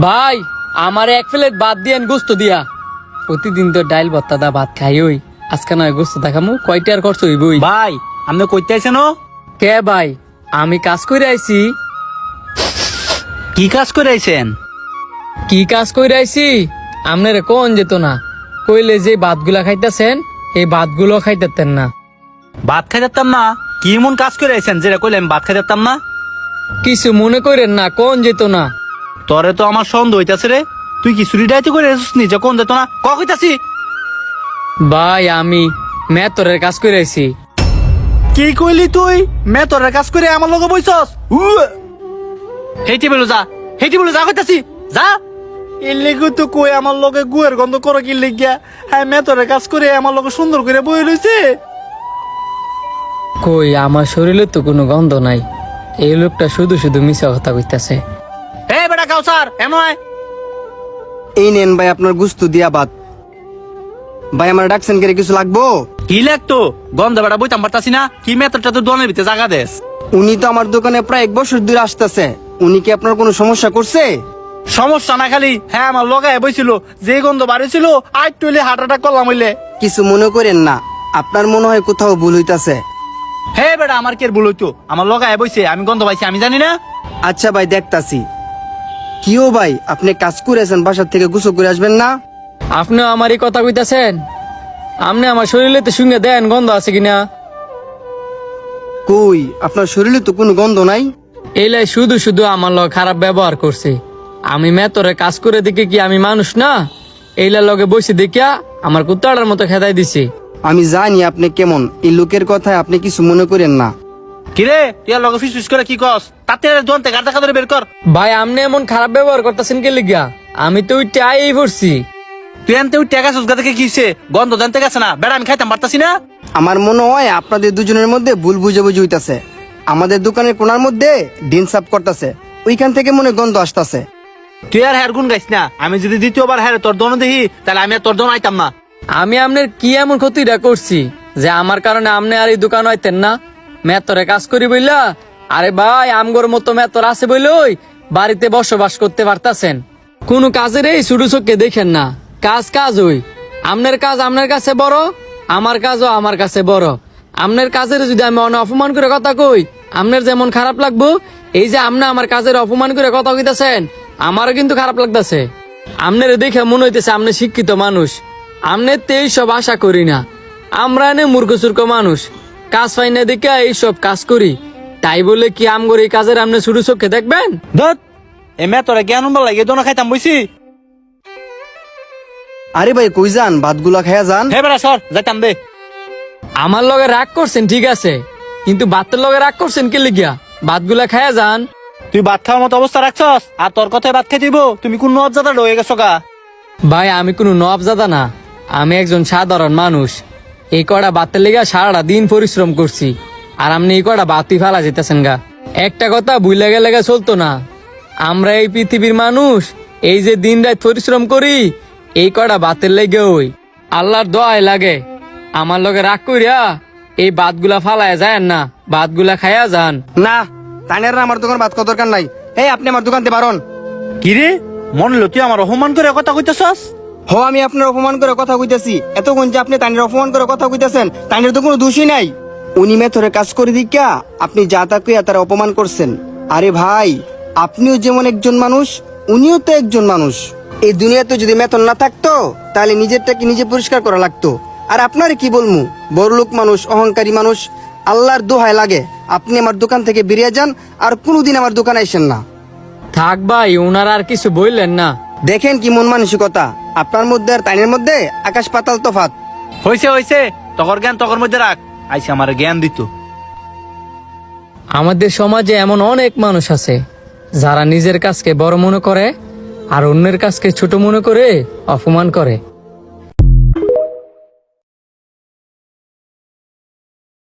ভাই আমার এক প্লেট ভাত দিয়েন গোস্ত দিয়া। প্রতিদিন তো ডাইল ভর্তা দা ভাত খাই ওই, আজকে নয় গোস্ত দেখামু। কয়টা আর খরচ হইবই? ভাই আপনি কইতে আইছেন? কে ভাই? আমি কাজ করে আইছি। কি কাজ করে আইছেন? কি কাজ করে আইছি আপনারে কোন যেত না। কইলে যে ভাতগুলা খাইতেছেন এই ভাতগুলো খাইতেতেন না। ভাত খাইতাম না? কি এমন কাজ করে আইছেন যেটা কইলে আমি ভাত খাইতাম না? কিছু মনে করেন না, কোন যেত না। তোরে তো আমার সন্দেহ হইতাছে রে। তুই কি চুরি ডাইতে করে আছিস নি যে কোন যেত না? কইতাছি ভাই আমি মেতরের কাজ করে আইছি। কি কইলি তুই? তোরে কাজ করে আমার লগে বইছস? হেইটি বলো যা, হেইটি বলো যা, কইতাছি যা। এর লেগে তো কই আমার লগে গুয়ের গন্ধ করো কি লেগিয়া? হ্যাঁ তোরে কাজ করে আমার লগে সুন্দর করে বই রইছে। কই আমার শরীরে তো কোনো গন্ধ নাই। এই লোকটা শুধু শুধু মিছা কথা কইতাছে। হে বেটা কাউসার এমন এই নেন ভাই আপনার গুস্তু দিয়া ভাত। ভাই আমার ডাকছেন করে কিছু লাগবো? কি লাগতো? গন্ধ বেটা বইতাম পারতাছি না। কি মেতরটা তো দোনের ভিতরে জায়গা দেস। উনি তো আমার দোকানে প্রায় 1 বছর ধরে আসতেছে। উনি কি আপনার কোনো সমস্যা করছে? সমস্যা না খালি হ্যাঁ আমার লগায় বইছিল যে গন্ধ বাড়ি ছিল আজ টইলে হার্ট অ্যাটাক করলাম হইলে। কিছু মনে করেন না, আপনার মনে হয় কোথাও ভুল হইতাছে। হে বেটা আমার কি আর ভুল হইতো? আমার লগায় বইছে, আমি গন্ধ পাইছি, আমি জানি না। আচ্ছা ভাই দেখতাছি। কিও ভাই আপনি কাজ করেছেন, বাসার থেকে গোসল করে আসবেন না? আপনি আমারই কথা কইতাছেন? আপনি আমার শরীরে তো শুনে দেন গন্ধ আছে কিনা। কই আপনার শরীরে তো কোনো গন্ধ নাই। এইলাই শুধু শুধু আমার লগে খারাপ ব্যবহার করছে। আমি মেতরে কাজ করে দেখে কি আমি মানুষ না? এইলা লগে বসে দেখিয়া আমার কুত্তাটার মতো খেদাই দিছে। আমি জানি আপনি কেমন, এই লোকের কথায় আপনি কিছু মনে করেন না। কিরে তুই আর লগে ফিস করে কি কস? তাতে দোনতে গাড়া খাদরে বের কর। ভাই আপনি এমন খারাপ ব্যবহার করতেছেন কে লিগা? আমি তো ওই টাই পড়ছি। তুই আনতে ওই টাকা সুসগা থেকে কিছে গন্ধ জানতে গেছে না বেড়া, আমি খাইতাম পারতাছি না। আমার মনে হয় আপনাদের দুজনের মধ্যে ভুল বুঝাবুঝি হইতাছে। আমাদের দোকানের কোনার মধ্যে ডিন সাফ করতেছে, ওইখান থেকে মনে হয় গন্ধ আসতেছে। তুই আর হ্যার গুণ গাইস না। আমি যদি দ্বিতীয়বার হ্যাঁ তোর দোনো দেখি তাহলে আমি আর তোর দোনো আইতাম না। আমি আপনার কি এমন ক্ষতিটা করছি যে আমার কারণে আপনি আর এই দোকান হইতেন না? মেতরে কাজ করি বইলা? আরে ভাই আমগর মতো মেতর আছে বইলই বাড়িতে বসবাস করতে পারতাছেন। কোনো কাজের এই ছোট চোখকে দেখেন না। কাজ কাজ হই। আপনার কাজ আপনার কাছে বড়, আমার কাজও আমার কাছে বড়। আপনার কাজের যদি আমি অপমান করে কথা কই আপনার যেমন খারাপ লাগবো, এই যে আপনি আমার কাজের অপমান করে কথা কইতাছেন আমারও কিন্তু খারাপ লাগতেছে। আপনার দেখে মনে হইতেছে আপনি শিক্ষিত মানুষ। আপনার তো এইসব আশা করি না। আমরা এনে মূর্খ সূর্খ মানুষ, কাজ পাই না দেখে এইসব কাজ করি। তাই বলে কি আমগর এই কাজের আপনি ছোট চোখে দেখবেন? ধত এ তোরা জ্ঞান উনবার লাগে দোনো খাইতাম বইছি। আরে ভাই কই যান, ভাতগুলা খায়া যান। হে বেড়া সর যাইতাম দে। আমার লগে রাগ করছেন ঠিক আছে, কিন্তু ভাতের লগে রাগ করছেন কি লিগিয়া? ভাতগুলা খায়া যান। তুই ভাত খাওয়ার মতো অবস্থা রাখছস আর তোর কথায় ভাত খাই দিব? তুমি কোন অবজাদা হয়ে গেছো গা? ভাই আমি কোনো নবজাদা না, আমি একজন সাধারণ মানুষ। এই কটা ভাতের লেগে সারাটা দিন পরিশ্রম করছি, আর আপনি এই কটা ভাতই ফেলা যেতেছেন গা। একটা কথা ভুলে গেলে চলতো না। আমরা এই পৃথিবীর মানুষ, এই যে দিন রাত পরিশ্রম করি এই কটা ভাতের লেগে ওই আল্লাহর দোয়াই লাগে। আমার লগে রাগ কইরা এই ভাতগুলা ফালায় যায় না, ভাতগুলা খায়া যান। না তাইনের আমার দোকান ভাত খাওয়ার দরকার নাই। এই আপনি আমার দোকানতে বারণ। কিরে মনে হলো তুই আমার অপমান করে কথা কইতেছস? আমি আপনার অপমান করে কথা কইতাছি? এতক্ষণ যে আপনি তাইনের অপমান করে কথা কইতাছেন, তাইনের তো কোনো দোষই নাই। উনি মেথরে কাজ করে দিকা আপনি যা তা কইয়া তারা অপমান করছেন। আরে ভাই আপনিও যেমন একজন মানুষ, উনিও তো একজন মানুষ। এই দুনিয়াতে যদি মেথর না থাকতো তাহলে নিজেরটাকে নিজে পরিষ্কার করা লাগতো। আর আপনার কি বলমু, বড়লোক মানুষ, অহংকারী মানুষ। আল্লাহর দোহাই লাগে আপনি আমার দোকান থেকে বেরিয়ে যান, আর কোনোদিন আমার দোকানে আইসেন না। থাক ভাই, ওনার আর কিছু বললেন না। দেখেন কি মন মানসিকতা, আপনার মধ্যে আর তাইনের মধ্যে আকাশ পাতাল তফাৎ। হইছে হইছে, তকর জ্ঞান তকর মধ্যে রাখ। আইসা আমার জ্ঞান দিত। আমাদের সমাজে এমন অনেক মানুষ আছে যারা নিজের কাজকে বড় মনে করে আর অন্যের কাজকে ছোট মনে করে অপমান করে।